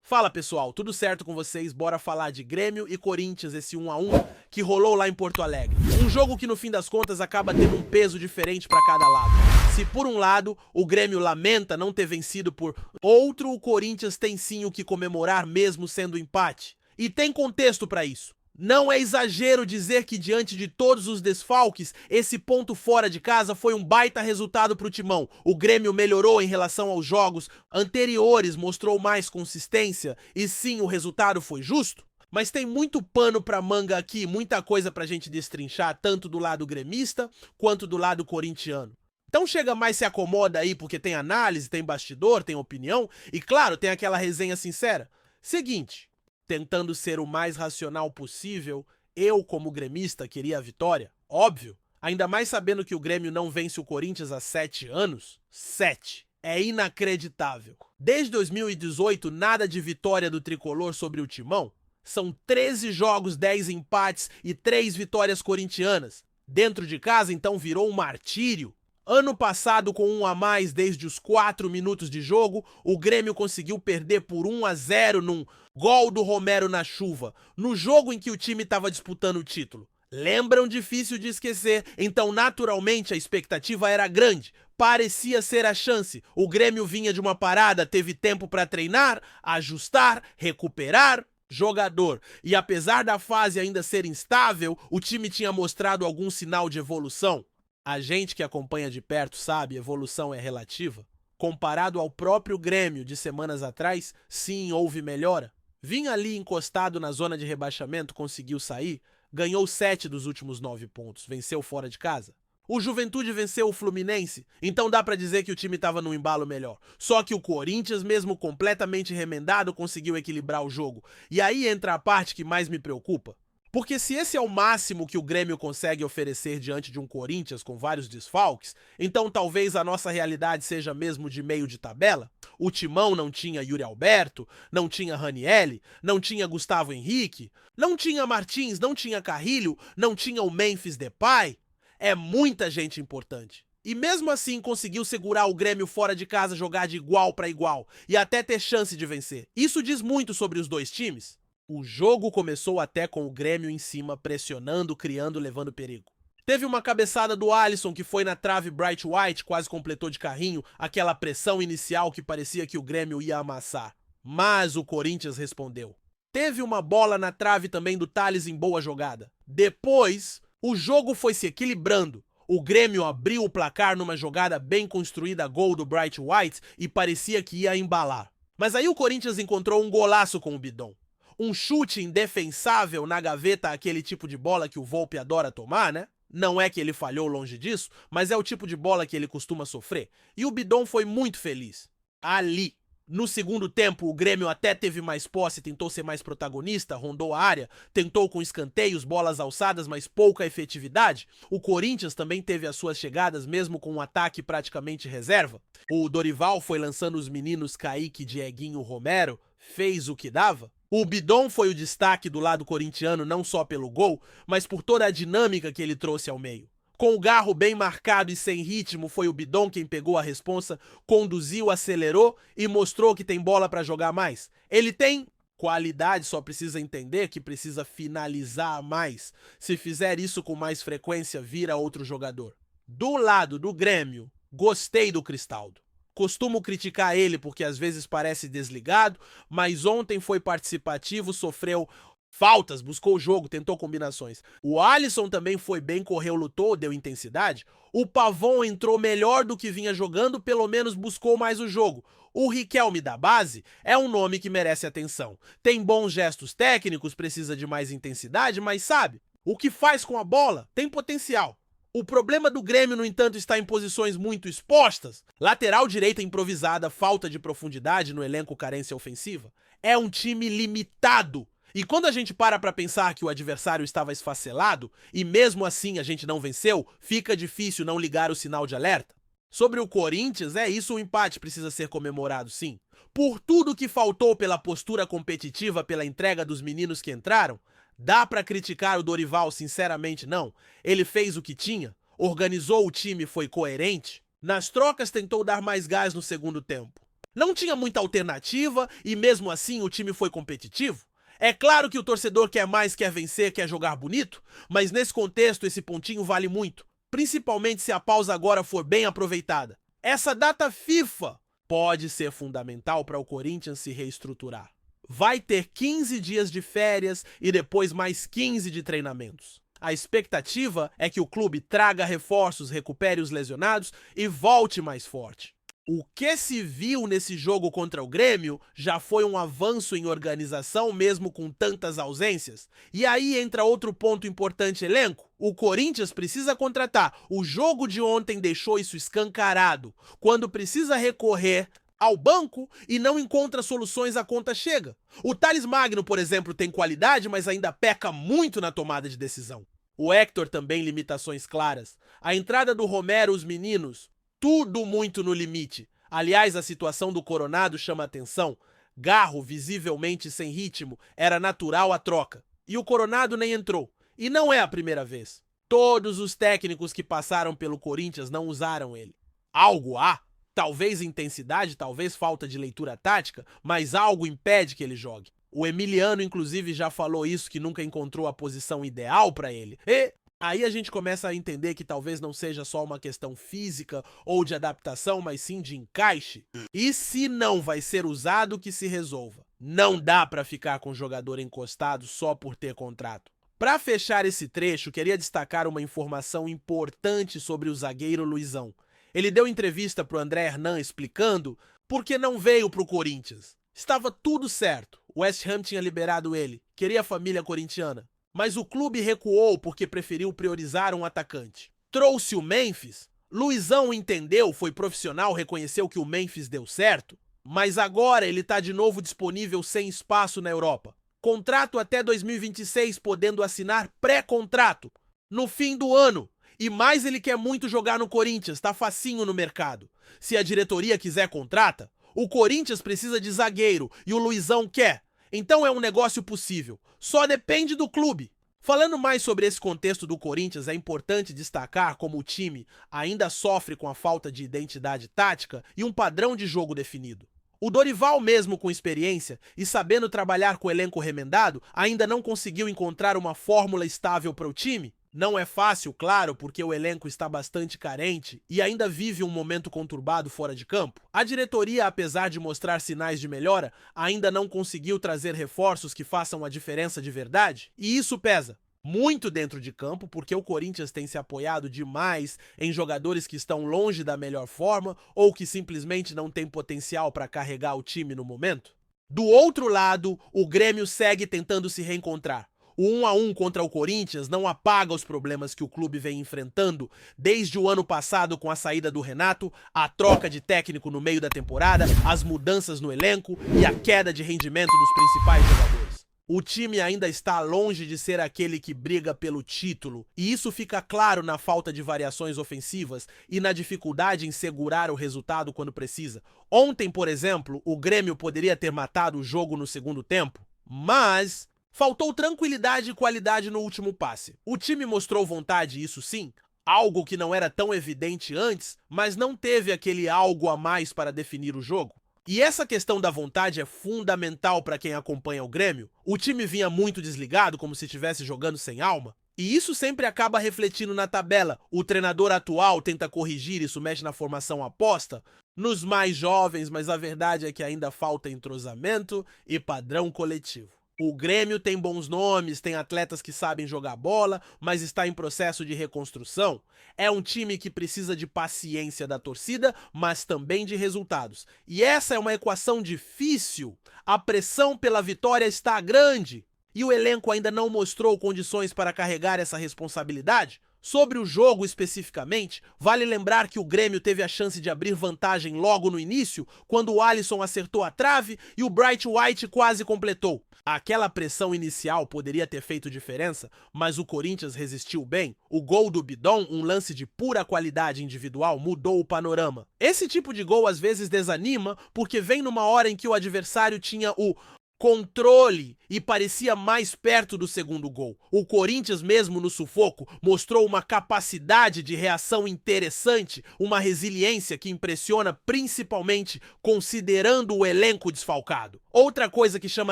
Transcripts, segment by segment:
Fala pessoal, tudo certo com vocês? Bora falar de Grêmio e Corinthians, esse 1 a 1 que rolou lá em Porto Alegre. Um jogo que no fim das contas acaba tendo um peso diferente para cada lado. Se por um lado o Grêmio lamenta não ter vencido por outro, o Corinthians tem sim o que comemorar mesmo sendo empate. E tem contexto para isso. Não é exagero dizer que diante de todos os desfalques, esse ponto fora de casa foi um baita resultado para o Timão. O Grêmio melhorou em relação aos jogos anteriores, mostrou mais consistência e sim, o resultado foi justo. Mas tem muito pano pra manga aqui, muita coisa pra gente destrinchar, tanto do lado gremista quanto do lado corintiano. Então chega mais, se acomoda aí, porque tem análise, tem bastidor, tem opinião e claro, tem aquela resenha sincera. Seguinte, tentando ser o mais racional possível, eu, como gremista, queria a vitória, óbvio. Ainda mais sabendo que o Grêmio não vence o Corinthians há 7 anos. 7. É inacreditável. Desde 2018, nada de vitória do tricolor sobre o Timão. São 13 jogos, 10 empates e 3 vitórias corintianas. Dentro de casa, então, virou um martírio. Ano passado, com 1 a mais desde os 4 minutos de jogo, o Grêmio conseguiu perder por 1 a 0 num gol do Romero na chuva, no jogo em que o time estava disputando o título. Lembram? Difícil de esquecer, então naturalmente a expectativa era grande. Parecia ser a chance. O Grêmio vinha de uma parada, teve tempo para treinar, ajustar, recuperar jogador. E apesar da fase ainda ser instável, o time tinha mostrado algum sinal de evolução. A gente que acompanha de perto sabe, evolução é relativa. Comparado ao próprio Grêmio de semanas atrás, sim, houve melhora. Vinha ali encostado na zona de rebaixamento, conseguiu sair, ganhou 7 dos últimos 9 pontos, venceu fora de casa. O Juventude venceu o Fluminense, então dá pra dizer que o time tava num embalo melhor. Só que o Corinthians, mesmo completamente remendado, conseguiu equilibrar o jogo. E aí entra a parte que mais me preocupa. Porque se esse é o máximo que o Grêmio consegue oferecer diante de um Corinthians com vários desfalques, então talvez a nossa realidade seja mesmo de meio de tabela. O Timão não tinha Yuri Alberto, não tinha Ranielli, não tinha Gustavo Henrique, não tinha Martins, não tinha Carrilho, não tinha o Memphis Depay. É muita gente importante. E mesmo assim conseguiu segurar o Grêmio fora de casa, jogar de igual para igual e até ter chance de vencer. Isso diz muito sobre os dois times. O jogo começou até com o Grêmio em cima, pressionando, criando, levando perigo. Teve uma cabeçada do Alisson que foi na trave Bright White, quase completou de carrinho, aquela pressão inicial que parecia que o Grêmio ia amassar. Mas o Corinthians respondeu. Teve uma bola na trave também do Thales em boa jogada. Depois, o jogo foi se equilibrando. O Grêmio abriu o placar numa jogada bem construída, gol do Bright White, e parecia que ia embalar. Mas aí o Corinthians encontrou um golaço com o Bidon. Um chute indefensável na gaveta, aquele tipo de bola que o Volpi adora tomar, né? Não é que ele falhou longe disso, mas é o tipo de bola que ele costuma sofrer. E o Bidon foi muito feliz. Ali. No segundo tempo, o Grêmio até teve mais posse, tentou ser mais protagonista, rondou a área, tentou com escanteios, bolas alçadas, mas pouca efetividade. O Corinthians também teve as suas chegadas, mesmo com um ataque praticamente reserva. O Dorival foi lançando os meninos Kaique, Dieguinho, Romero, fez o que dava. O Bidon foi o destaque do lado corintiano não só pelo gol, mas por toda a dinâmica que ele trouxe ao meio. Com o garro bem marcado e sem ritmo, foi o Bidon quem pegou a responsa, conduziu, acelerou e mostrou que tem bola para jogar mais. Ele tem qualidade, só precisa entender que precisa finalizar mais. Se fizer isso com mais frequência, vira outro jogador. Do lado do Grêmio, gostei do Cristaldo. Costumo criticar ele porque às vezes parece desligado, mas ontem foi participativo, sofreu faltas, buscou o jogo, tentou combinações. O Alisson também foi bem, correu, lutou, deu intensidade. O Pavon entrou melhor do que vinha jogando, pelo menos buscou mais o jogo. O Riquelme da base é um nome que merece atenção. Tem bons gestos técnicos, precisa de mais intensidade, mas sabe, o que faz com a bola tem potencial. O problema do Grêmio, no entanto, está em posições muito expostas. Lateral direita improvisada, falta de profundidade no elenco, carência ofensiva. É um time limitado. E quando a gente para pensar que o adversário estava esfacelado e mesmo assim a gente não venceu, fica difícil não ligar o sinal de alerta. Sobre o Corinthians, é isso, o empate precisa ser comemorado, sim. Por tudo que faltou pela postura competitiva, pela entrega dos meninos que entraram, dá pra criticar o Dorival? Sinceramente, não. Ele fez o que tinha, organizou o time, foi coerente. Nas trocas tentou dar mais gás no segundo tempo. Não tinha muita alternativa e mesmo assim o time foi competitivo. É claro que o torcedor quer mais, quer vencer, quer jogar bonito, mas nesse contexto esse pontinho vale muito, principalmente se a pausa agora for bem aproveitada. Essa data FIFA pode ser fundamental para o Corinthians se reestruturar. Vai ter 15 dias de férias e depois mais 15 de treinamentos. A expectativa é que o clube traga reforços, recupere os lesionados e volte mais forte. O que se viu nesse jogo contra o Grêmio já foi um avanço em organização mesmo com tantas ausências. E aí entra outro ponto importante: elenco. O Corinthians precisa contratar. O jogo de ontem deixou isso escancarado. Quando precisa recorrer ao banco e não encontra soluções, a conta chega. O Thales Magno, por exemplo, tem qualidade, mas ainda peca muito na tomada de decisão. O Hector também limitações claras. A entrada do Romero, os meninos, tudo muito no limite. Aliás, a situação do Coronado chama atenção. Garro, visivelmente sem ritmo, era natural a troca. E o Coronado nem entrou. E não é a primeira vez. Todos os técnicos que passaram pelo Corinthians não usaram ele. Algo há. Talvez intensidade, talvez falta de leitura tática, mas algo impede que ele jogue. O Emiliano, inclusive, já falou isso, que nunca encontrou a posição ideal para ele. E aí a gente começa a entender que talvez não seja só uma questão física ou de adaptação, mas sim de encaixe. E se não vai ser usado, que se resolva. Não dá para ficar com o jogador encostado só por ter contrato. Para fechar esse trecho, queria destacar uma informação importante sobre o zagueiro Luizão. Ele deu entrevista para o André Hernan explicando por que não veio para o Corinthians. Estava tudo certo, o West Ham tinha liberado ele, queria a família corintiana. Mas o clube recuou porque preferiu priorizar um atacante. Trouxe o Memphis, Luizão entendeu, foi profissional, reconheceu que o Memphis deu certo, mas agora ele está de novo disponível sem espaço na Europa. Contrato até 2026, podendo assinar pré-contrato no fim do ano. E mais, ele quer muito jogar no Corinthians, tá facinho no mercado. Se a diretoria quiser, contrata. O Corinthians precisa de zagueiro e o Luizão quer. Então é um negócio possível. Só depende do clube. Falando mais sobre esse contexto do Corinthians, é importante destacar como o time ainda sofre com a falta de identidade tática e um padrão de jogo definido. O Dorival, mesmo com experiência e sabendo trabalhar com o elenco remendado, ainda não conseguiu encontrar uma fórmula estável para o time. Não é fácil, claro, porque o elenco está bastante carente e ainda vive um momento conturbado fora de campo. A diretoria, apesar de mostrar sinais de melhora, ainda não conseguiu trazer reforços que façam a diferença de verdade. E isso pesa muito dentro de campo, porque o Corinthians tem se apoiado demais em jogadores que estão longe da melhor forma ou que simplesmente não têm potencial para carregar o time no momento. Do outro lado, o Grêmio segue tentando se reencontrar. O 1-1 contra o Corinthians não apaga os problemas que o clube vem enfrentando desde o ano passado com a saída do Renato, a troca de técnico no meio da temporada, as mudanças no elenco e a queda de rendimento dos principais jogadores. O time ainda está longe de ser aquele que briga pelo título, e isso fica claro na falta de variações ofensivas e na dificuldade em segurar o resultado quando precisa. Ontem, por exemplo, o Grêmio poderia ter matado o jogo no segundo tempo, mas faltou tranquilidade e qualidade no último passe. O time mostrou vontade, isso sim, algo que não era tão evidente antes, mas não teve aquele algo a mais para definir o jogo. E essa questão da vontade é fundamental para quem acompanha o Grêmio. O time vinha muito desligado, como se estivesse jogando sem alma. E isso sempre acaba refletindo na tabela. O treinador atual tenta corrigir isso, mexe na formação aposta nos mais jovens, mas a verdade é que ainda falta entrosamento e padrão coletivo. O Grêmio tem bons nomes, tem atletas que sabem jogar bola, mas está em processo de reconstrução. É um time que precisa de paciência da torcida, mas também de resultados. E essa é uma equação difícil. A pressão pela vitória está grande. E o elenco ainda não mostrou condições para carregar essa responsabilidade. Sobre o jogo especificamente, vale lembrar que o Grêmio teve a chance de abrir vantagem logo no início, quando o Alisson acertou a trave e o Bright White quase completou. Aquela pressão inicial poderia ter feito diferença, mas o Corinthians resistiu bem. O gol do Bidon, um lance de pura qualidade individual, mudou o panorama. Esse tipo de gol às vezes desanima, porque vem numa hora em que o adversário tinha o controle e parecia mais perto do segundo gol. O Corinthians, mesmo no sufoco, mostrou uma capacidade de reação interessante, uma resiliência que impressiona principalmente considerando o elenco desfalcado. Outra coisa que chama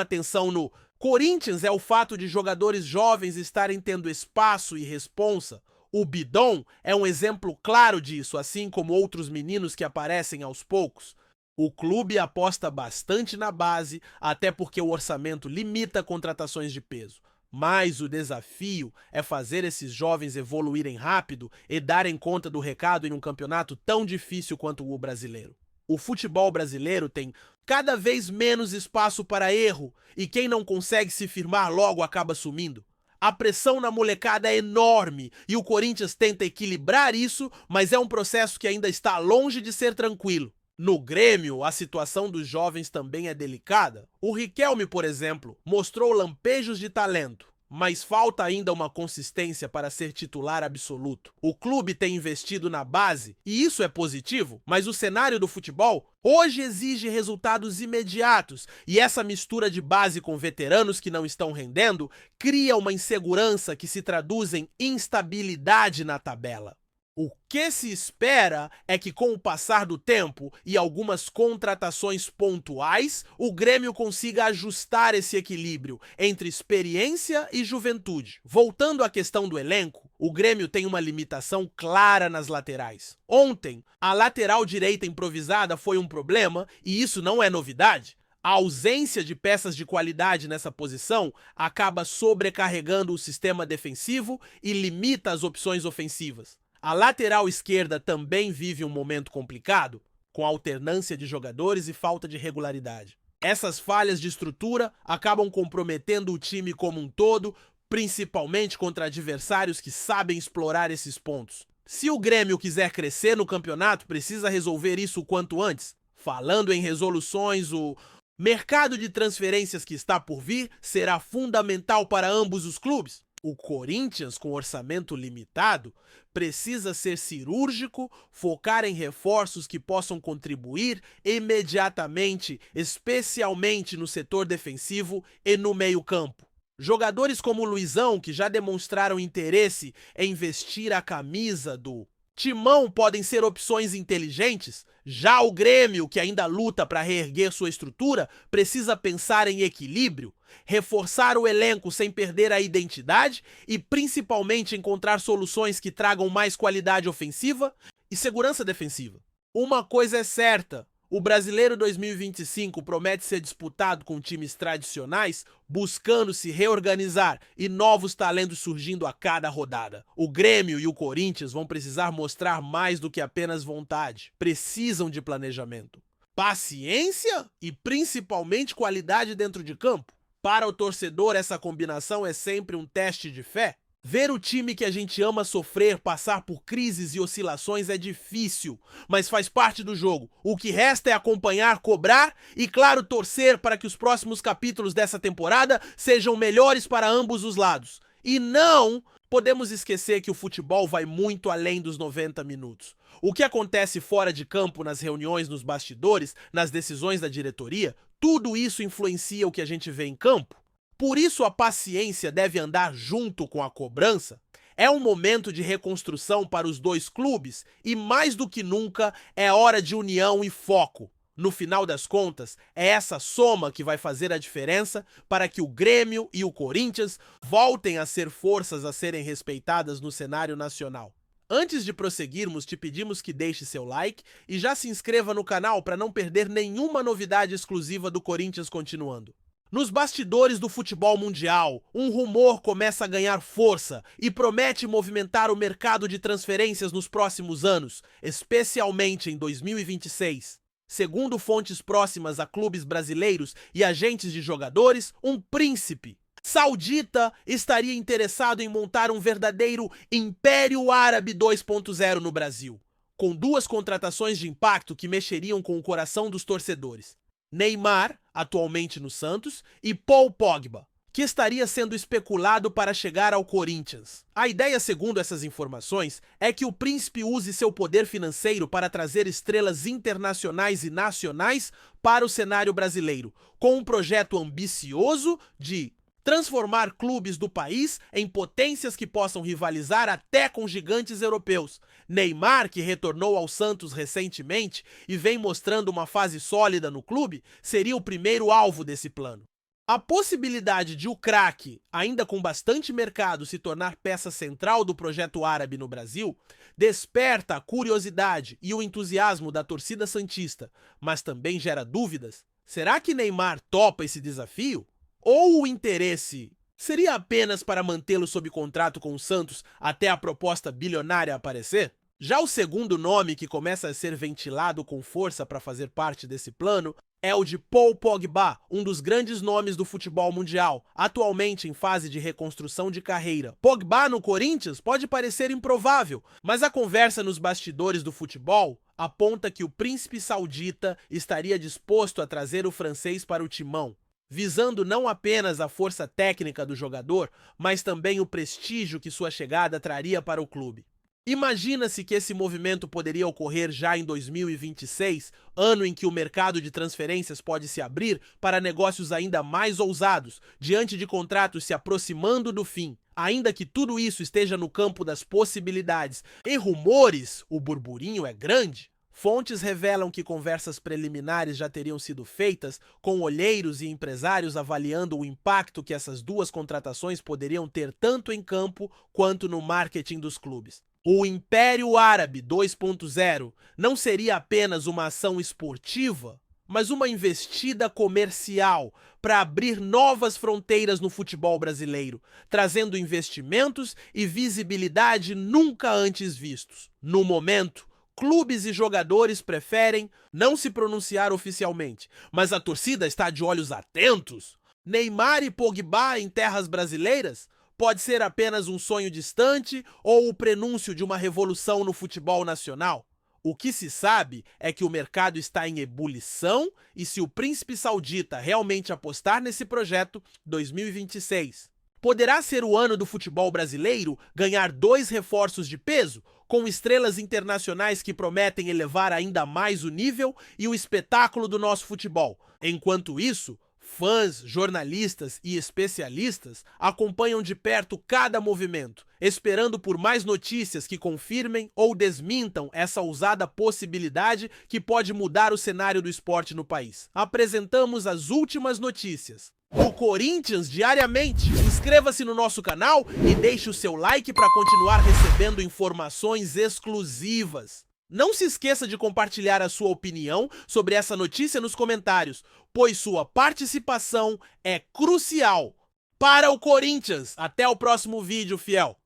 atenção no Corinthians é o fato de jogadores jovens estarem tendo espaço e responsa. O Bidon é um exemplo claro disso, assim como outros meninos que aparecem aos poucos. O clube aposta bastante na base, até porque o orçamento limita contratações de peso. Mas o desafio é fazer esses jovens evoluírem rápido e darem conta do recado em um campeonato tão difícil quanto o brasileiro. O futebol brasileiro tem cada vez menos espaço para erro e quem não consegue se firmar logo acaba sumindo. A pressão na molecada é enorme e o Corinthians tenta equilibrar isso, mas é um processo que ainda está longe de ser tranquilo. No Grêmio, a situação dos jovens também é delicada. O Riquelme, por exemplo, mostrou lampejos de talento, mas falta ainda uma consistência para ser titular absoluto. O clube tem investido na base, e isso é positivo, mas o cenário do futebol hoje exige resultados imediatos, e essa mistura de base com veteranos que não estão rendendo cria uma insegurança que se traduz em instabilidade na tabela. O que se espera é que, com o passar do tempo e algumas contratações pontuais, o Grêmio consiga ajustar esse equilíbrio entre experiência e juventude. Voltando à questão do elenco, o Grêmio tem uma limitação clara nas laterais. Ontem, a lateral direita improvisada foi um problema, e isso não é novidade. A ausência de peças de qualidade nessa posição acaba sobrecarregando o sistema defensivo e limita as opções ofensivas. A lateral esquerda também vive um momento complicado, com alternância de jogadores e falta de regularidade. Essas falhas de estrutura acabam comprometendo o time como um todo, principalmente contra adversários que sabem explorar esses pontos. Se o Grêmio quiser crescer no campeonato, precisa resolver isso o quanto antes. Falando em resoluções, o mercado de transferências que está por vir será fundamental para ambos os clubes. O Corinthians, com orçamento limitado, precisa ser cirúrgico, focar em reforços que possam contribuir imediatamente, especialmente no setor defensivo e no meio-campo. Jogadores como o Luizão, que já demonstraram interesse em vestir a camisa do Timão, podem ser opções inteligentes. Já o Grêmio, que ainda luta para reerguer sua estrutura, precisa pensar em equilíbrio, reforçar o elenco sem perder a identidade e principalmente encontrar soluções que tragam mais qualidade ofensiva e segurança defensiva. Uma coisa é certa, o Brasileiro 2025 promete ser disputado com times tradicionais, buscando se reorganizar e novos talentos surgindo a cada rodada. O Grêmio e o Corinthians vão precisar mostrar mais do que apenas vontade. Precisam de planejamento, paciência e principalmente qualidade dentro de campo. Para o torcedor, essa combinação é sempre um teste de fé. Ver o time que a gente ama sofrer, passar por crises e oscilações é difícil, mas faz parte do jogo. O que resta é acompanhar, cobrar e, claro, torcer para que os próximos capítulos dessa temporada sejam melhores para ambos os lados. E não podemos esquecer que o futebol vai muito além dos 90 minutos. O que acontece fora de campo, nas reuniões, nos bastidores, nas decisões da diretoria, tudo isso influencia o que a gente vê em campo. Por isso a paciência deve andar junto com a cobrança. É um momento de reconstrução para os dois clubes e, mais do que nunca, é hora de união e foco. No final das contas, é essa soma que vai fazer a diferença para que o Grêmio e o Corinthians voltem a ser forças a serem respeitadas no cenário nacional. Antes de prosseguirmos, te pedimos que deixe seu like e já se inscreva no canal para não perder nenhuma novidade exclusiva do Corinthians continuando. Nos bastidores do futebol mundial, um rumor começa a ganhar força e promete movimentar o mercado de transferências nos próximos anos, especialmente em 2026. Segundo fontes próximas a clubes brasileiros e agentes de jogadores, um príncipe saudita estaria interessado em montar um verdadeiro Império Árabe 2.0 no Brasil, com duas contratações de impacto que mexeriam com o coração dos torcedores. Neymar, atualmente no Santos, e Paul Pogba. que estaria sendo especulado para chegar ao Corinthians. A ideia, segundo essas informações, é que o príncipe use seu poder financeiro para trazer estrelas internacionais e nacionais para o cenário brasileiro, com um projeto ambicioso de transformar clubes do país em potências que possam rivalizar até com gigantes europeus. Neymar, que retornou ao Santos recentemente e vem mostrando uma fase sólida no clube, seria o primeiro alvo desse plano. A possibilidade de o craque, ainda com bastante mercado, se tornar peça central do projeto árabe no Brasil, desperta a curiosidade e o entusiasmo da torcida santista, mas também gera dúvidas. Será que Neymar topa esse desafio? Ou o interesse seria apenas para mantê-lo sob contrato com o Santos até a proposta bilionária aparecer? Já o segundo nome que começa a ser ventilado com força para fazer parte desse plano é o de Paul Pogba, um dos grandes nomes do futebol mundial, atualmente em fase de reconstrução de carreira. Pogba no Corinthians pode parecer improvável, mas a conversa nos bastidores do futebol aponta que o príncipe saudita estaria disposto a trazer o francês para o timão, visando não apenas a força técnica do jogador, mas também o prestígio que sua chegada traria para o clube. Imagina-se que esse movimento poderia ocorrer já em 2026, ano em que o mercado de transferências pode se abrir para negócios ainda mais ousados, diante de contratos se aproximando do fim. Ainda que tudo isso esteja no campo das possibilidades e rumores, o burburinho é grande. Fontes revelam que conversas preliminares já teriam sido feitas, com olheiros e empresários avaliando o impacto que essas duas contratações poderiam ter tanto em campo quanto no marketing dos clubes. O Império Árabe 2.0 não seria apenas uma ação esportiva, mas uma investida comercial para abrir novas fronteiras no futebol brasileiro, trazendo investimentos e visibilidade nunca antes vistos. No momento, clubes e jogadores preferem não se pronunciar oficialmente, mas a torcida está de olhos atentos. Neymar e Pogba em terras brasileiras pode ser apenas um sonho distante ou o prenúncio de uma revolução no futebol nacional? O que se sabe é que o mercado está em ebulição e se o príncipe saudita realmente apostar nesse projeto, 2026 poderá ser o ano do futebol brasileiro ganhar 2 reforços de peso, com estrelas internacionais que prometem elevar ainda mais o nível e o espetáculo do nosso futebol. Enquanto isso, fãs, jornalistas e especialistas acompanham de perto cada movimento, esperando por mais notícias que confirmem ou desmintam essa ousada possibilidade que pode mudar o cenário do esporte no país. Apresentamos as últimas notícias do Corinthians diariamente. Inscreva-se no nosso canal e deixe o seu like para continuar recebendo informações exclusivas. Não se esqueça de compartilhar a sua opinião sobre essa notícia nos comentários, pois sua participação é crucial para o Corinthians. Até o próximo vídeo, fiel!